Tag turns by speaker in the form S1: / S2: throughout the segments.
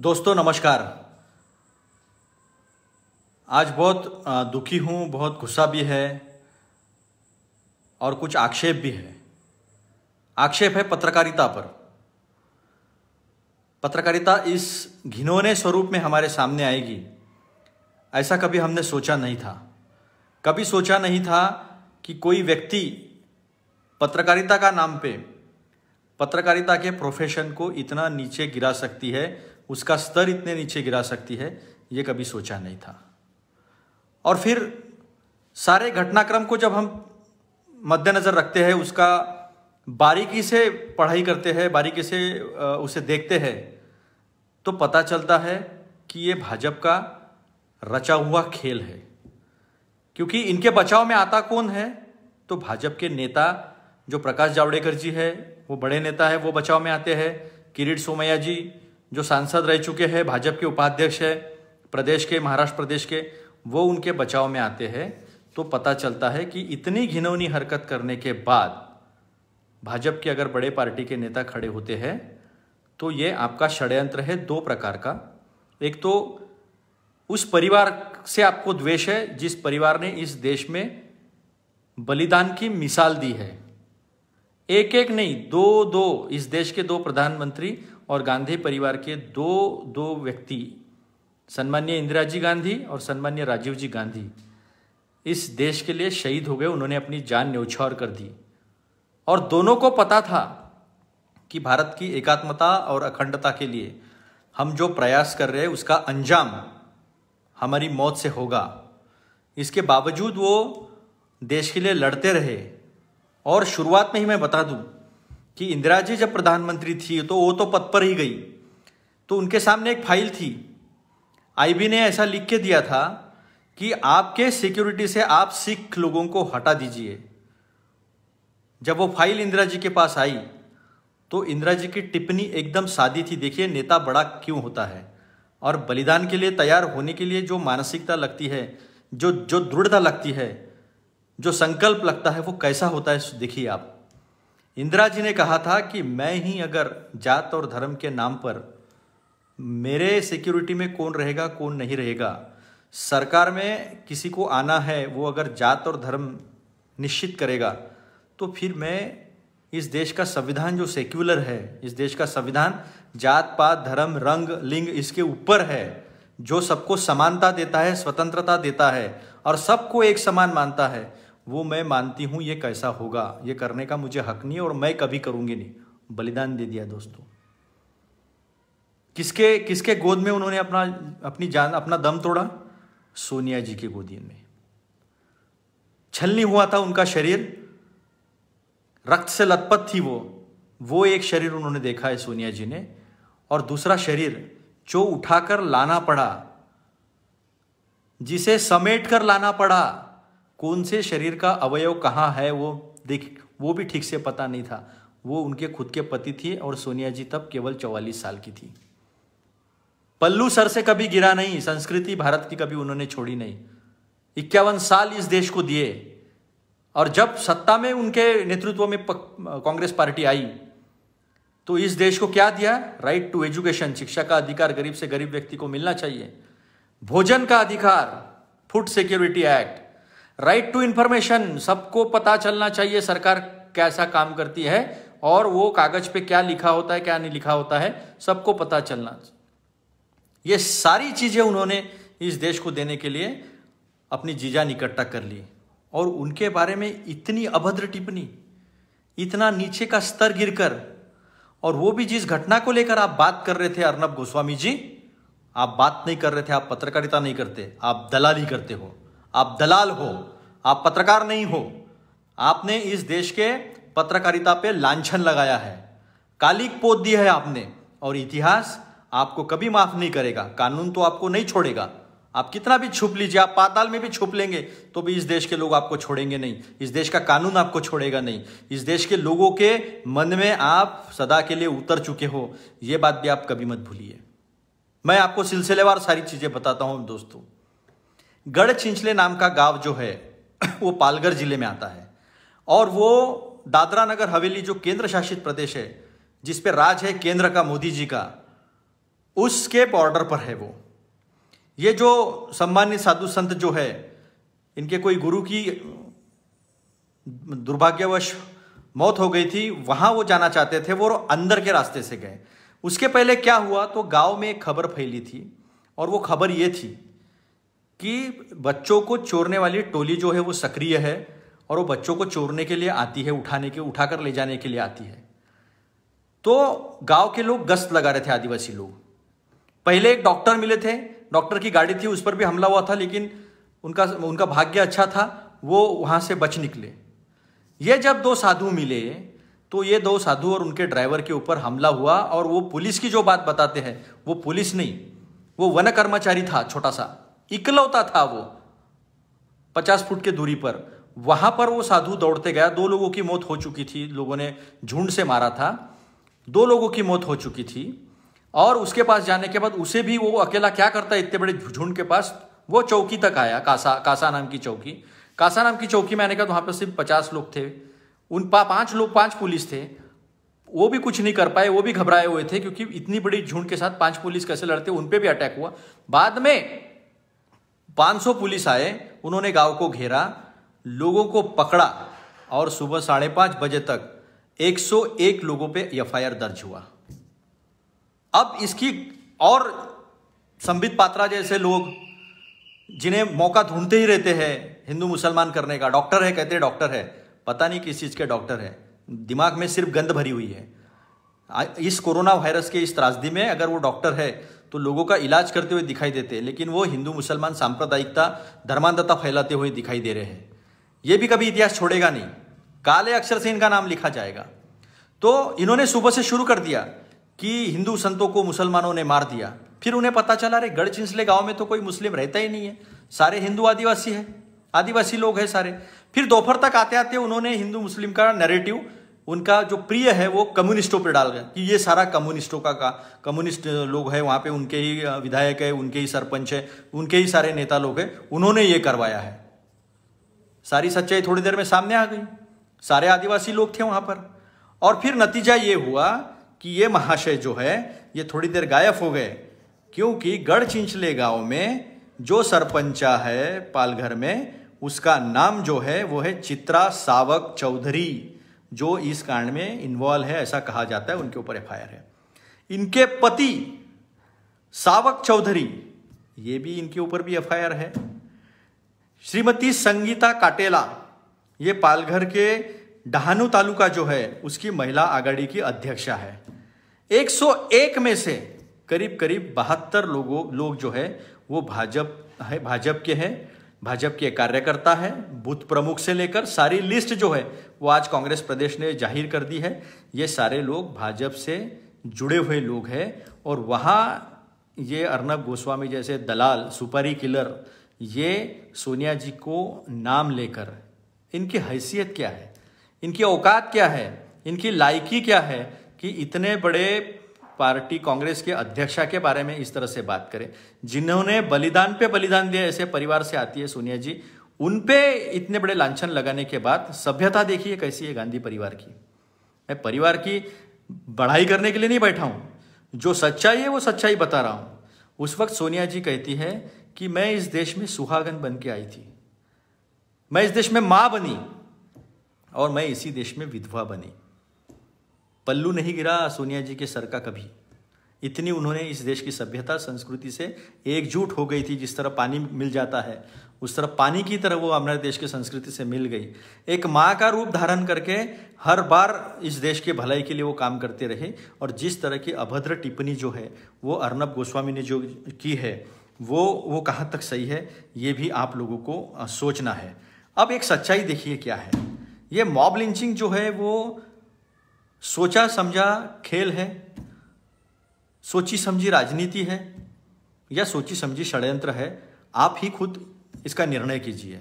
S1: दोस्तों नमस्कार। आज बहुत दुखी हूँ, बहुत गुस्सा भी है और कुछ आक्षेप भी है। आक्षेप है पत्रकारिता पर। पत्रकारिता इस घिनौने स्वरूप में हमारे सामने आएगी, ऐसा कभी हमने सोचा नहीं था। कभी सोचा नहीं था कि कोई व्यक्ति पत्रकारिता का नाम पे पत्रकारिता के प्रोफेशन को इतना नीचे गिरा सकती है, उसका स्तर इतने नीचे गिरा सकती है, ये कभी सोचा नहीं था। और फिर सारे घटनाक्रम को जब हम मद्देनज़र रखते हैं, उसका बारीकी से पढ़ाई करते हैं, बारीकी से उसे देखते हैं, तो पता चलता है कि ये भाजपा का रचा हुआ खेल है। क्योंकि इनके बचाव में आता कौन है? तो भाजपा के नेता जो प्रकाश जावड़ेकर जी है, वो बड़े नेता है, वो बचाव में आते हैं। किरीट सोमैया जी जो सांसद रह चुके हैं, भाजपा के उपाध्यक्ष है प्रदेश के, महाराष्ट्र प्रदेश के, वो उनके बचाव में आते हैं। तो पता चलता है कि इतनी घिनौनी हरकत करने के बाद भाजपा के अगर बड़े पार्टी के नेता खड़े होते हैं तो ये आपका षड्यंत्र है दो प्रकार का। एक तो उस परिवार से आपको द्वेष है जिस परिवार ने इस देश में बलिदान की मिसाल दी है। एक एक नहीं, दो इस देश के दो प्रधानमंत्री और गांधी परिवार के दो व्यक्ति, सन्माननीय इंदिरा जी गांधी और सन्माननीय राजीव जी गांधी, इस देश के लिए शहीद हो गए। उन्होंने अपनी जान न्यौछावर कर दी और दोनों को पता था कि भारत की एकात्मता और अखंडता के लिए हम जो प्रयास कर रहे हैं उसका अंजाम हमारी मौत से होगा। इसके बावजूद वो देश के लिए लड़ते रहे। और शुरुआत में ही मैं बता दूं कि इंदिरा जी जब प्रधानमंत्री थी तो वो तो पद पर ही गई, तो उनके सामने एक फाइल थी। आईबी ने ऐसा लिख के दिया था कि आपके सिक्योरिटी से आप सिख लोगों को हटा दीजिए। जब वो फाइल इंदिरा जी के पास आई तो इंदिरा जी की टिप्पणी एकदम सादी थी। देखिए नेता बड़ा क्यों होता है, और बलिदान के लिए तैयार होने के लिए जो मानसिकता लगती है, जो दृढ़ता लगती है, जो संकल्प लगता है, वो कैसा होता है देखिए आप। इंदिरा जी ने कहा था कि मैं ही अगर जात और धर्म के नाम पर, मेरे सिक्योरिटी में कौन रहेगा कौन नहीं रहेगा, सरकार में किसी को आना है, वो अगर जात और धर्म निश्चित करेगा तो फिर मैं इस देश का संविधान जो सेक्युलर है, इस देश का संविधान जात पात धर्म रंग लिंग इसके ऊपर है, जो सबको समानता देता है, स्वतंत्रता देता है और सबको एक समान मानता है, वो मैं मानती हूँ। ये कैसा होगा, ये करने का मुझे हक नहीं और मैं कभी करूँगी नहीं। बलिदान दे दिया दोस्तों। किसके गोद में उन्होंने अपनी जान, अपना दम तोड़ा? सोनिया जी के गोदी में। छलनी हुआ था उनका शरीर, रक्त से लथपथ थी वो एक शरीर उन्होंने देखा है सोनिया जी ने। और दूसरा शरीर जो उठाकर लाना पड़ा, जिसे समेट कर लाना पड़ा, कौन से शरीर का अवयव कहाँ है वो भी ठीक से पता नहीं था। वो उनके खुद के पति थी और सोनिया जी तब केवल 44 साल की थी। पल्लू सर से कभी गिरा नहीं, संस्कृति भारत की कभी उन्होंने छोड़ी नहीं। 51 साल इस देश को दिए और जब सत्ता में उनके नेतृत्व में कांग्रेस पार्टी आई तो इस देश को क्या दिया? राइट टू एजुकेशन, शिक्षा का अधिकार गरीब से गरीब व्यक्ति को मिलना चाहिए। भोजन का अधिकार, food security act, right to information, सबको पता चलना चाहिए सरकार कैसा काम करती है और वो कागज पे क्या लिखा होता है क्या नहीं लिखा होता है, सबको पता चलना। ये सारी चीजें उन्होंने इस देश को देने के लिए अपनी जीजान इकट्ठा कर ली। और उनके बारे में इतनी अभद्र टिप्पणी, इतना नीचे का स्तर गिरकर, और वो भी जिस घटना को लेकर आप बात कर रहे थे अर्नब गोस्वामी जी, आप बात नहीं कर रहे थे, आप पत्रकारिता नहीं करते, आप दलाली करते हो, आप दलाल हो, आप पत्रकार नहीं हो। आपने इस देश के पत्रकारिता पे लांछन लगाया है, कालिक पोत दी है आपने, और इतिहास आपको कभी माफ नहीं करेगा। कानून तो आपको नहीं छोड़ेगा। आप कितना भी छुप लीजिए, आप पाताल में भी छुप लेंगे तो भी इस देश के लोग आपको छोड़ेंगे नहीं। इस देश का कानून आपको छोड़ेगा नहीं। इस देश के लोगों के मन में आप सदा के लिए उतर चुके हो, ये बात भी आप कभी मत भूलिए। मैं आपको सिलसिलेवार सारी चीजें बताता हूं दोस्तों। गढ़चिंचले नाम का गांव जो है वो पालघर जिले में आता है और वो दादरा नगर हवेली जो केंद्र शासित प्रदेश है, जिस पे राज है केंद्र का, मोदी जी का, उसके बॉर्डर पर है वो। ये जो सम्मानित साधु संत जो है, इनके कोई गुरु की दुर्भाग्यवश मौत हो गई थी, वहां वो जाना चाहते थे, वो अंदर के रास्ते से गए। उसके पहले क्या हुआ, तो गांव में एक खबर फैली थी और वो खबर ये थी कि बच्चों को चोरने वाली टोली जो है वो सक्रिय है और वो बच्चों को चोरने के लिए आती है, उठाकर ले जाने के लिए आती है। तो गांव के लोग गश्त लगा रहे थे, आदिवासी लोग। पहले एक डॉक्टर मिले थे, डॉक्टर की गाड़ी थी, उस पर भी हमला हुआ था, लेकिन उनका भाग्य अच्छा था, वो वहां से बच निकले। ये जब दो साधु मिले तो ये दो साधु और उनके ड्राइवर के ऊपर हमला हुआ। और वो पुलिस की जो बात बताते हैं, वो पुलिस नहीं, वो वन कर्मचारी था, छोटा सा इकलौता था वो, 50 फुट के दूरी पर। वहां पर वो साधु दौड़ते गया। 2 लोगों की मौत हो चुकी थी, लोगों ने झुंड से मारा था, 2 लोगों की मौत हो चुकी थी। और उसके पास जाने के बाद उसे भी वो अकेला क्या करता है इतने बड़े झुंड के पास, वो चौकी तक आया, कासा नाम की चौकी। कासा नाम की चौकी में आने का वहां पर सिर्फ 50 लोग थे, उन 5 पुलिस थे, वो भी कुछ नहीं कर पाए, वो भी घबराए हुए थे, क्योंकि इतनी बड़ी झुंड के साथ 5 पुलिस कैसे लड़ते, उन पे भी अटैक हुआ। बाद में 500 पुलिस आए, उन्होंने गांव को घेरा, लोगों को पकड़ा और सुबह 5:30 बजे तक 101 लोगों पे एफआईआर दर्ज हुआ। अब इसकी और संबित पात्रा जैसे लोग जिन्हें मौका ढूंढते ही रहते हैं हिंदू मुसलमान करने का, डॉक्टर है, कहते हैं डॉक्टर है, पता नहीं किस चीज के डॉक्टर है, दिमाग में सिर्फ गंध भरी हुई है। इस कोरोना वायरस के इस त्रासदी में अगर वो डॉक्टर है तो लोगों का इलाज करते हुए दिखाई देते हैं, लेकिन वो हिंदू मुसलमान सांप्रदायिकता, धर्मांधता फैलाते हुए दिखाई दे रहे हैं। ये भी कभी इतिहास छोड़ेगा नहीं, काले अक्षर से इनका नाम लिखा जाएगा। तो इन्होंने सुबह से शुरू कर दिया कि हिंदू संतों को मुसलमानों ने मार दिया। फिर उन्हें पता चला रे गढ़चिंचले गांव में तो कोई मुस्लिम रहता ही नहीं है, सारे हिंदू आदिवासी है, आदिवासी लोग हैं सारे। फिर दोपहर तक आते आते उन्होंने हिंदू मुस्लिम का नैरेटिव, उनका जो प्रिय है वो कम्युनिस्टों पर डाल गया कि ये सारा कम्युनिस्टों का कम्युनिस्ट लोग है, वहां पे उनके ही विधायक है, उनके ही सरपंच है, उनके ही सारे नेता लोग हैं, उन्होंने ये करवाया है। सारी सच्चाई थोड़ी देर में सामने आ गई, सारे आदिवासी लोग थे वहां पर। और फिर नतीजा ये हुआ कि ये महाशय जो है ये थोड़ी देर गायब हो गए, क्योंकि गढ़चिंचले गांव में जो सरपंचा है पालघर में, उसका नाम जो है वो है चित्रा सावक चौधरी, जो इस कांड में इन्वॉल्व है, ऐसा कहा जाता है, उनके ऊपर एफआईआर है। इनके पति सावक चौधरी, ये भी इनके ऊपर भी एफआईआर है। श्रीमती संगीता काटेला, ये पालघर के डहानू तालुका जो है उसकी महिला आघाड़ी की अध्यक्षा है। 101 में से करीब 72 लोग जो है वो भाजपा के हैं, भाजपा के कार्यकर्ता है, बूथ प्रमुख से लेकर सारी लिस्ट जो है वो आज कांग्रेस प्रदेश ने जाहिर कर दी है। ये सारे लोग भाजपा से जुड़े हुए लोग हैं। और वहाँ ये अर्नब गोस्वामी जैसे दलाल, सुपारी किलर, ये सोनिया जी को नाम लेकर, इनकी हैसियत क्या है, इनकी औकात क्या है, इनकी लायकी क्या है कि इतने बड़े पार्टी कांग्रेस के अध्यक्षा के बारे में इस तरह से बात करें, जिन्होंने बलिदान पे बलिदान दिया, ऐसे परिवार से आती है सोनिया जी, उन पे इतने बड़े लांछन लगाने के बाद सभ्यता देखिए कैसी है गांधी परिवार की। मैं परिवार की बढ़ाई करने के लिए नहीं बैठा हूं, जो सच्चाई है वो सच्चाई बता रहा हूं। उस वक्त सोनिया जी कहती है कि मैं इस देश में सुहागन बन के आई थी, मैं इस देश में मां बनी और मैं इसी देश में विधवा बनी। पल्लू नहीं गिरा सोनिया जी के सर का कभी, इतनी उन्होंने इस देश की सभ्यता संस्कृति से एकजुट हो गई थी। जिस तरह पानी मिल जाता है उस तरह पानी की तरह वो हमारे देश की संस्कृति से मिल गई। एक माँ का रूप धारण करके हर बार इस देश के भलाई के लिए वो काम करते रहे। और जिस तरह की अभद्र टिप्पणी जो है वो अर्नब गोस्वामी ने जो की है वो कहाँ तक सही है, ये भी आप लोगों को सोचना है। अब एक सच्चाई देखिए क्या है, ये मॉब लिंचिंग जो है वो सोचा समझा खेल है, सोची समझी राजनीति है, या सोची समझी षड्यंत्र है, आप ही खुद इसका निर्णय कीजिए।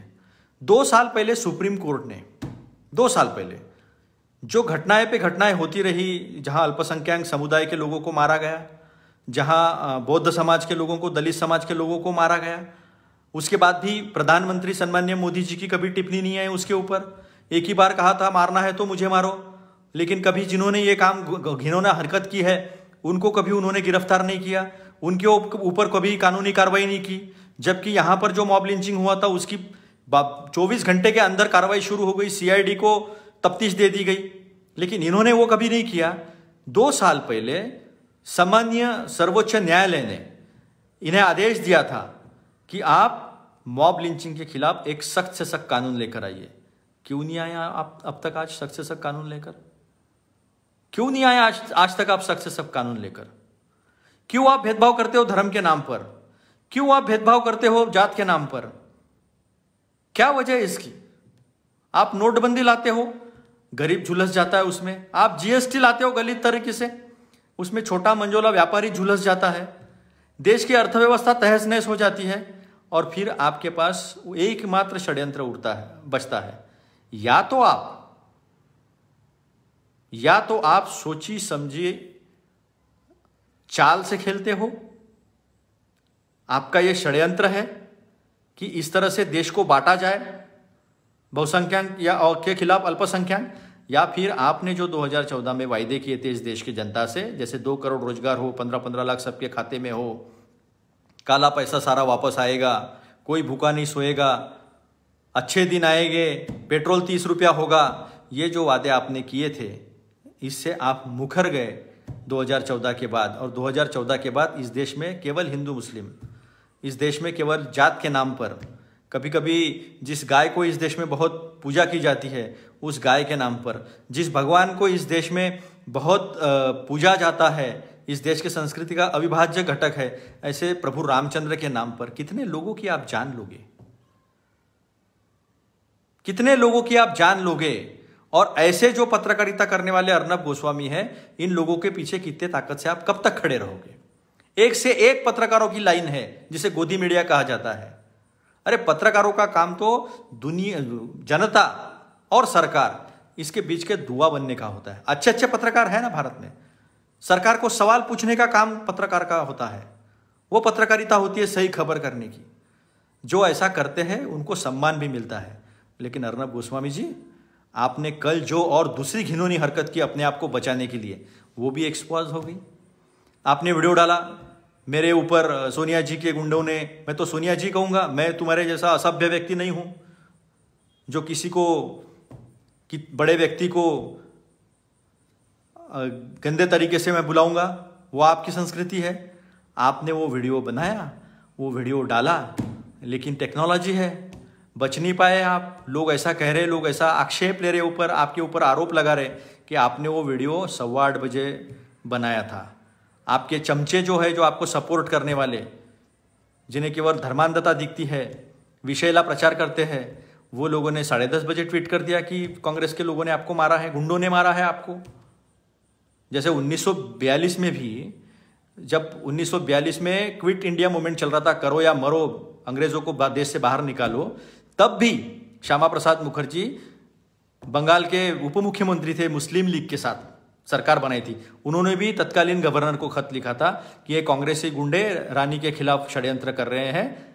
S1: 2 साल पहले सुप्रीम कोर्ट ने, 2 साल पहले जो घटनाएं पे घटनाएं होती रही, जहां अल्पसंख्यक समुदाय के लोगों को मारा गया, जहां बौद्ध समाज के लोगों को, दलित समाज के लोगों को मारा गया, उसके बाद भी प्रधानमंत्री सन्माननीय मोदी जी की कभी टिप्पणी नहीं आई उसके ऊपर। एक ही बार कहा था मारना है तो मुझे मारो, लेकिन कभी जिन्होंने ये काम घिनौना हरकत की है उनको कभी उन्होंने गिरफ्तार नहीं किया। उनके ऊपर कभी कानूनी कार्रवाई नहीं की, जबकि यहां पर जो मॉब लिंचिंग हुआ था उसकी 24 घंटे के अंदर कार्रवाई शुरू हो गई, सीआईडी को तफ्तीश दे दी गई, लेकिन इन्होंने वो कभी नहीं किया। 2 साल पहले सामान्य सर्वोच्च न्यायालय ने इन्हें आदेश दिया था कि आप मॉब लिंचिंग के खिलाफ एक सख्त से सख्त कानून लेकर आइए। क्यों नहीं आया आप अब तक आज सख्त से सख्त कानून लेकर? क्यों नहीं आया आज तक आप सख्त से सख्त कानून लेकर? क्यों आप भेदभाव करते हो धर्म के नाम पर? क्यों आप भेदभाव करते हो जात के नाम पर? क्या वजह है इसकी? आप नोटबंदी लाते हो, गरीब झुलस जाता है उसमें। आप जीएसटी लाते हो गलत तरीके से, उसमें छोटा मंझोला व्यापारी झुलस जाता है। देश की अर्थव्यवस्था तहस नहस हो जाती है और फिर आपके पास एकमात्र षड्यंत्र बचता है। या तो आप सोची समझी चाल से खेलते हो, आपका यह षड्यंत्र है कि इस तरह से देश को बांटा जाए बहुसंख्यक या और के खिलाफ अल्पसंख्यक, या फिर आपने जो 2014 में वायदे किए थे इस देश की जनता से, जैसे 2 करोड़ रोजगार हो, 15-15 लाख सबके खाते में हो, काला पैसा सारा वापस आएगा, कोई भूखा नहीं सोएगा, अच्छे दिन आएंगे, पेट्रोल 30 रुपया होगा, ये जो वादे आपने किए थे इससे आप मुखर गए 2014 के बाद। और 2014 के बाद इस देश में केवल हिंदू मुस्लिम, इस देश में केवल जात के नाम पर, कभी कभी जिस गाय को इस देश में बहुत पूजा की जाती है उस गाय के नाम पर, जिस भगवान को इस देश में बहुत पूजा जाता है, इस देश के संस्कृति का अविभाज्य घटक है, ऐसे प्रभु रामचंद्र के नाम पर कितने लोगों की आप जान लोगे? कितने लोगों की आप जान लोगे? और ऐसे जो पत्रकारिता करने वाले अर्नब गोस्वामी हैं, इन लोगों के पीछे कितने ताकत से आप कब तक खड़े रहोगे? एक से एक पत्रकारों की लाइन है जिसे गोदी मीडिया कहा जाता है। अरे पत्रकारों का काम तो दुनिया, जनता और सरकार, इसके बीच के दुआ बनने का होता है। अच्छे अच्छे पत्रकार है ना भारत में, सरकार को सवाल पूछने का काम पत्रकार का होता है। वो पत्रकारिता होती है सही खबर करने की। जो ऐसा करते हैं उनको सम्मान भी मिलता है। लेकिन अर्नब गोस्वामी जी, आपने कल जो और दूसरी घिनौनी हरकत की अपने आप को बचाने के लिए, वो भी एक्सपोज हो गई। आपने वीडियो डाला मेरे ऊपर सोनिया जी के गुंडों ने, मैं तो सोनिया जी कहूंगा, मैं तुम्हारे जैसा असभ्य व्यक्ति नहीं हूं जो किसी को बड़े व्यक्ति को गंदे तरीके से मैं बुलाऊंगा, वो आपकी संस्कृति है। आपने वो वीडियो बनाया, वो वीडियो डाला, लेकिन टेक्नोलॉजी है, बच नहीं पाए आप। लोग ऐसा कह रहे, लोग ऐसा आक्षेप ले रहे ऊपर, आपके ऊपर आरोप लगा रहे कि आपने वो वीडियो 8:15 बजे बनाया था। आपके चमचे जो है, जो आपको सपोर्ट करने वाले, जिन्हें केवल धर्मांधता दिखती है, विषैला प्रचार करते हैं, वो लोगों ने 10:30 बजे ट्वीट कर दिया कि कांग्रेस के लोगों ने आपको मारा है, गुंडों ने मारा है आपको। जैसे 1942 में भी, जब 1942 में क्विट इंडिया मूवमेंट चल रहा था, करो या मरो, अंग्रेजों को देश से बाहर निकालो, तब भी श्यामा प्रसाद मुखर्जी बंगाल के उप मुख्यमंत्री थे, मुस्लिम लीग के साथ सरकार बनाई थी। उन्होंने भी तत्कालीन गवर्नर को खत लिखा था कि ये कांग्रेसी गुंडे रानी के खिलाफ षड्यंत्र कर रहे हैं,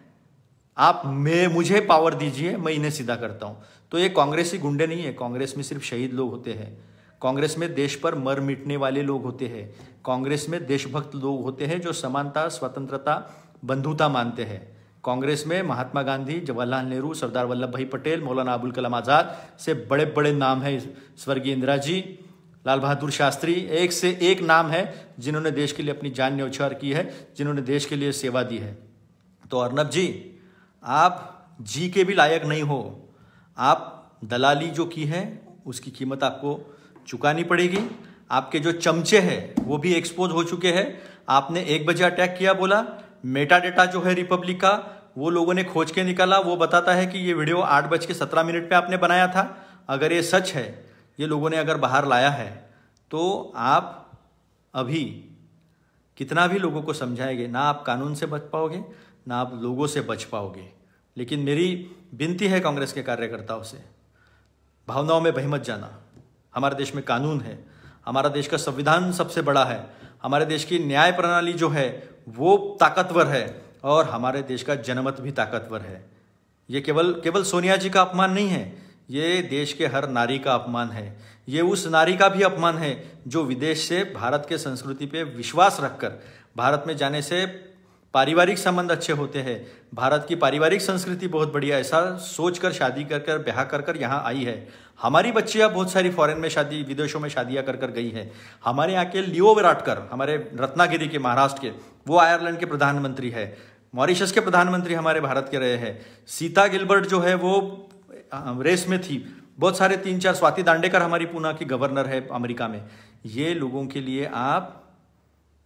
S1: आप मुझे पावर दीजिए, मैं इन्हें सीधा करता हूं। तो ये कांग्रेसी गुंडे नहीं है, कांग्रेस में सिर्फ शहीद लोग होते हैं, कांग्रेस में देश पर मर मिटने वाले लोग होते हैं, कांग्रेस में देशभक्त लोग होते हैं जो समानता, स्वतंत्रता, बंधुता मानते हैं। कांग्रेस में महात्मा गांधी, जवाहरलाल नेहरू, सरदार वल्लभ भाई पटेल, मौलाना अबुल कलाम आजाद से बड़े बड़े नाम हैं, स्वर्गीय इंदिरा जी, लाल बहादुर शास्त्री, एक से एक नाम है जिन्होंने देश के लिए अपनी जान न्यौछावर की है, जिन्होंने देश के लिए सेवा दी है। तो अर्नब जी, आप जी के भी लायक नहीं हो। आप दलाली जो की है उसकी कीमत आपको चुकानी पड़ेगी। आपके जो चमचे हैं वो भी एक्सपोज हो चुके हैं। आपने 1 बजे अटैक किया, बोला मेटा डेटा जो है रिपब्लिक का, वो लोगों ने खोज के निकाला, वो बताता है कि ये वीडियो 8:17 पे आपने बनाया था। अगर ये सच है, ये लोगों ने अगर बाहर लाया है, तो आप अभी कितना भी लोगों को समझाएंगे, ना आप कानून से बच पाओगे, ना आप लोगों से बच पाओगे। लेकिन मेरी विनती है कांग्रेस के कार्यकर्ताओं से, भावनाओं में बह मत जाना। हमारे देश में कानून है, हमारा देश का संविधान सबसे बड़ा है, हमारे देश की न्याय प्रणाली जो है वो ताकतवर है, और हमारे देश का जनमत भी ताकतवर है। ये केवल सोनिया जी का अपमान नहीं है, ये देश के हर नारी का अपमान है। ये उस नारी का भी अपमान है जो विदेश से भारत के संस्कृति पे विश्वास रखकर भारत में जाने से पारिवारिक संबंध अच्छे होते हैं, भारत की पारिवारिक संस्कृति बहुत बढ़िया, ऐसा सोचकर शादी कर कर ब्याह कर कर यहाँ आई है। हमारी बच्चियाँ बहुत सारी फॉरेन में शादी, विदेशों में शादियाँ कर कर गई है। हमारे यहाँ के लियो वाराडकर, हमारे रत्नागिरी के, महाराष्ट्र के, वो आयरलैंड के प्रधानमंत्री है। मॉरिशस के प्रधानमंत्री हमारे भारत के रहे हैं। सीता गिलबर्ट जो है वो रेस में थी। बहुत सारे 3-4, स्वाति दांडेकर हमारी पूना की गवर्नर है अमेरिका में। ये लोगों के लिए आप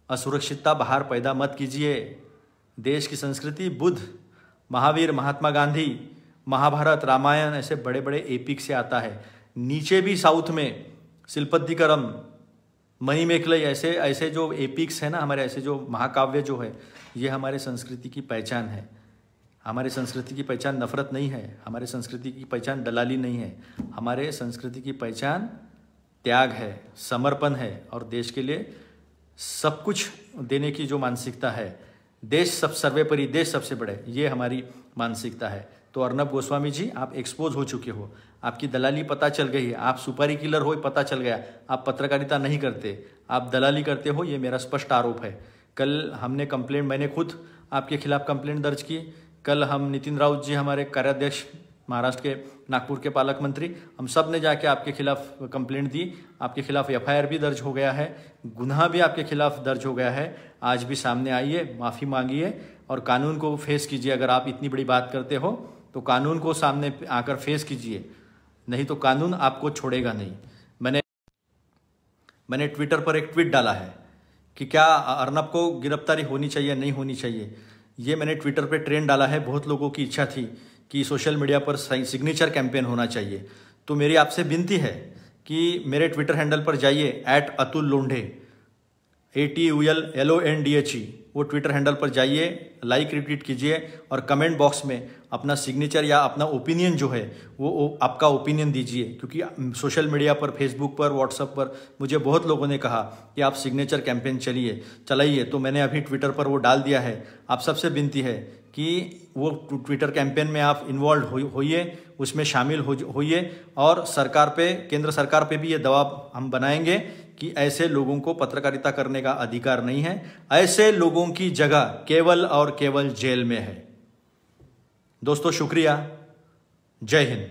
S1: असुरक्षितता बाहर पैदा मत कीजिए। देश की संस्कृति बुद्ध, महावीर, महात्मा गांधी, महाभारत, रामायण ऐसे बड़े बड़े एपिक से आता है। नीचे भी साउथ में शिल्पद्दिकरम, मणिमेखलई ऐसे ऐसे जो एपिक्स है ना हमारे, ऐसे जो महाकाव्य जो है, ये हमारे संस्कृति की पहचान है। हमारे संस्कृति की पहचान नफरत नहीं है, हमारे संस्कृति की पहचान दलाली नहीं है, हमारे संस्कृति की पहचान त्याग है, समर्पण है और देश के लिए सब कुछ देने की जो मानसिकता है। देश सब सर्वोपरि, देश सबसे बड़े, ये हमारी मानसिकता है। तो अर्नब गोस्वामी जी, आप एक्सपोज हो चुके हो, आपकी दलाली पता चल गई है, आप सुपारी किलर हो पता चल गया, आप पत्रकारिता नहीं करते, आप दलाली करते हो, ये मेरा स्पष्ट आरोप है। कल हमने कंप्लेंट, मैंने खुद आपके खिलाफ कंप्लेंट दर्ज की। कल हम नितिन राउत जी, हमारे कार्याध्यक्ष महाराष्ट्र के, नागपुर के पालक मंत्री, हम सब ने जाके आपके खिलाफ कंप्लेंट दी। आपके खिलाफ एफआईआर भी दर्ज हो गया है, गुनाह भी आपके खिलाफ दर्ज हो गया है। आज भी सामने आइए, माफ़ी मांगिए और कानून को फेस कीजिए। अगर आप इतनी बड़ी बात करते हो तो कानून को सामने आकर फेस कीजिए, नहीं तो कानून आपको छोड़ेगा नहीं। मैंने ट्विटर पर एक ट्वीट डाला है कि क्या अर्नब को गिरफ्तारी होनी चाहिए, नहीं होनी चाहिए। ये मैंने ट्विटर पे ट्रेंड डाला है। बहुत लोगों की इच्छा थी कि सोशल मीडिया पर सिग्नेचर कैंपेन होना चाहिए। तो मेरी आपसे विनती है कि मेरे ट्विटर हैंडल पर जाइए, @अतुल लोंढे, ATULLONDHE, वो ट्विटर हैंडल पर जाइए, लाइक रिट्वीट कीजिए और कमेंट बॉक्स में अपना सिग्नेचर या अपना ओपिनियन जो है वो आपका ओपिनियन दीजिए। क्योंकि सोशल मीडिया पर, फेसबुक पर, व्हाट्सएप पर मुझे बहुत लोगों ने कहा कि आप सिग्नेचर कैंपेन चलाइए, तो मैंने अभी ट्विटर पर वो डाल दिया है। आप सबसे विनती है कि वो ट्विटर कैंपेन में आप इन्वॉल्व होइए, उसमें शामिल होइए और सरकार पे, केंद्र सरकार पे भी ये दबाव हम बनाएंगे कि ऐसे लोगों को पत्रकारिता करने का अधिकार नहीं है। ऐसे लोगों की जगह केवल और केवल जेल में है। दोस्तों शुक्रिया, जय हिंद।